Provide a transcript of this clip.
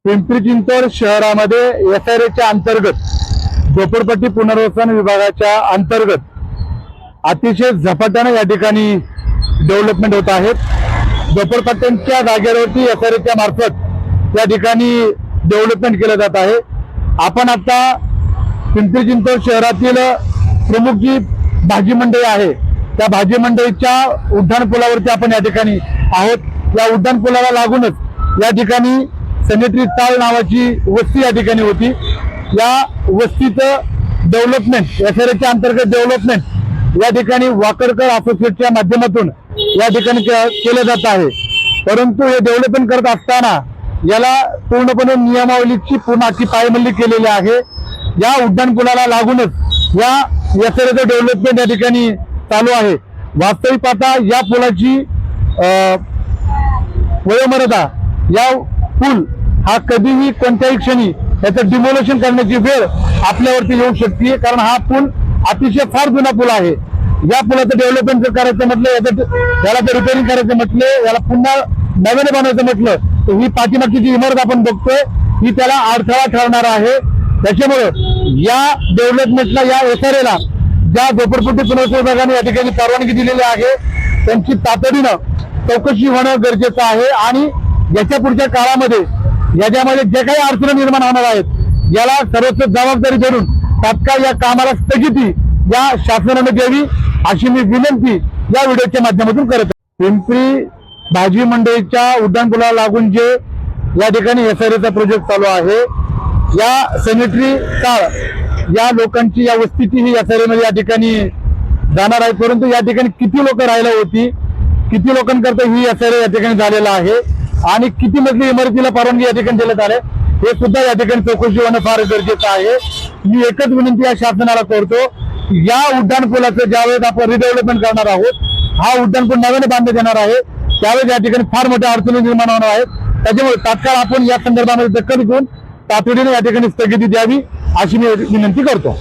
पिंपरी चिंचवड शहरामध्ये एसआरएच्या अंतर्गत झोपडपट्टी पुनर्वसन विभागाच्या अंतर्गत अतिशय झपाट्याने या ठिकाणी डेव्हलपमेंट होत आहेत। झोपडपट्ट्यांच्या जागेवरती एसआरएच्या मार्फत या ठिकाणी डेव्हलपमेंट केलं जात आहे। आपण आता पिंपरी चिंचवड शहरातील प्रमुख जी भाजी मंडई आहे त्या भाजी मंडईच्या उड्डाण पुलावरती आपण या ठिकाणी आहोत। या उड्डाण पुलाला लागूनच या ठिकाणी सॅनिटरी चाळ नावाची वस्ती या ठिकाणी होती। या वस्तीचं डेव्हलपमेंट एसआरएच्या अंतर्गत डेव्हलपमेंट या ठिकाणी वाकरकर असोसिएटच्या माध्यमातून या ठिकाणी केलं जात आहे। परंतु हे डेव्हलपमेंट करत असताना याला पूर्णपणे नियमावलीची पूर्ण पायमल्ली केलेली आहे। या उड्डाण पुलाला लागूनच या एसआरएचं डेव्हलपमेंट या ठिकाणी चालू आहे। वास्तविक पाहता या पुलाची वयोमर्यादा या पूल हा कधीही कोणत्याही क्षणी याचं डिमोलेशन करण्याची वेळ आपल्यावरती येऊ शकते, कारण हा पूल अतिशय फार जुना पूल आहे। या पुलाचं डेव्हलपमेंट जर करायचं म्हटलं, याला जर रिपेअरिंग करायचं म्हटलं, याला पुन्हा नव्याने बनवायचं म्हटलं तर ही पाठीमागची जी इमारत आपण बघतोय ही त्याला अडथळा ठरणार आहे। त्याच्यामुळे या डेव्हलपमेंटला या एसआरएला ज्या झोपडपट्टी पुनर्वसन विभागाने या ठिकाणी परवानगी दिलेली आहे त्यांची तातडीनं चौकशी होणं गरजेचं आहे आणि याच्या पुढच्या काळामध्ये याच्यामध्ये जे काही अडचणी निर्माण होणार आहेत याला सर्वोच्च जबाबदारी धरून तात्काळ या कामाला स्थगिती या शासनाने द्यावी अशी मी विनंती या व्हिडिओच्या माध्यमातून करत आहे। पिंपरी भाजी मंडईच्या उड्डाण पुलाला लागून जे या ठिकाणी एसआरएचा प्रोजेक्ट चालू आहे, या सॅनिटरी चाळ या लोकांची या वस्तीची ही एसआरए मध्ये या ठिकाणी जाणार आहे। परंतु या ठिकाणी किती लोक राहिला होती, किती लोकांकरता ही एसआरए या ठिकाणी झालेला आहे आणि किती मजली इमारतीला परवानगी या ठिकाणी देण्यात आले हे सुद्धा या ठिकाणी चौकशी होणं फार गरजेचं आहे। मी एकच विनंती या शासनाला करतो, या उड्डाण पुलाचं ज्यावेळेस आपण रिडेव्हलपमेंट करणार आहोत, हा उड्डाण पूल नव्याने बांधण्यात येणार आहे, त्यावेळेस या ठिकाणी फार मोठ्या अडचणी निर्माण होणार आहेत। त्याच्यामुळे तात्काळ आपण या संदर्भामध्ये दखल घेऊन तातडीने या ठिकाणी स्थगिती द्यावी अशी मी विनंती करतो।